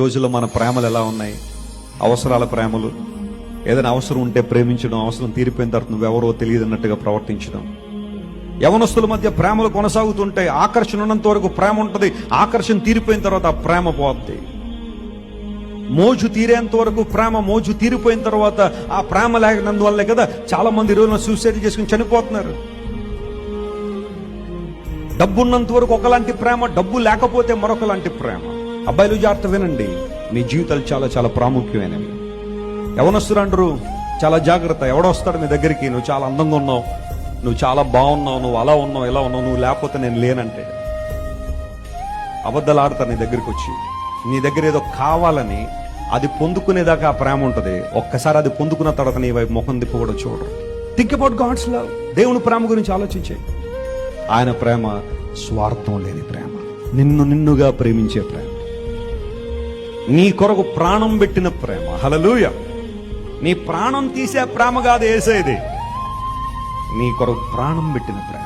రోజుల్లో మన ప్రేమలు ఎలా ఉన్నాయి? అవసరాల ప్రేమలు. ఏదైనా అవసరం ఉంటే ప్రేమించడం, అవసరం తీరిపోయిన తర్వాత నువ్వెవరో తెలియదన్నట్టుగా ప్రవర్తించడం. యవనస్తుల మధ్య ప్రేమలు కొనసాగుతుంటాయి. ఆకర్షణ ఉన్నంత వరకు ప్రేమ ఉంటుంది, ఆకర్షణ తీరిపోయిన తర్వాత ఆ ప్రేమ పోద్ది. మోజు తీరేంత వరకు ప్రేమ, మోజు తీరిపోయిన తర్వాత ఆ ప్రేమ లేకనందువల్లే కదా చాలా మంది రోజున సూసైడ్ చేసుకుని చనిపోతున్నారు. డబ్బు ఉన్నంత వరకు ఒకలాంటి ప్రేమ, డబ్బు లేకపోతే మరొకలాంటి ప్రేమ. అబ్బాయిలు జాగ్రత్త వినండి, మీ జీవితాలు చాలా చాలా ప్రాముఖ్యమైనవి. యవనస్తులు అంటారు చాలా జాగ్రత్త, ఎవడొస్తాడు మీ దగ్గరికి, నువ్వు చాలా అందంగా ఉన్నావు, నువ్వు చాలా బాగున్నావు, నువ్వు అలా ఉన్నావు, ఇలా ఉన్నావు, నువ్వు లేకపోతే నేను లేనంటే. అబద్ధాలు ఆడతారు నీ దగ్గరికి వచ్చి. నీ దగ్గర ఏదో కావాలని అది పొందుకునేదాకా ఆ ప్రేమ ఉంటుంది. ఒక్కసారి అది పొందుకున్న తర్వాత నీ వైపు ముఖం తిప్పి కూడా చూడరు. Think about God's love. దేవుని ప్రేమ గురించి ఆలోచించే. ఆయన ప్రేమ స్వార్థం లేని ప్రేమ, నిన్నుగా ప్రేమించే ప్రేమ, నీ కొరకు ప్రాణం పెట్టిన ప్రేమ. హల్లెలూయా. నీ ప్రాణం తీసే ప్రేమ కాదు యేసయ్యది, నీ కొరకు ప్రాణం పెట్టిన ప్రేమ.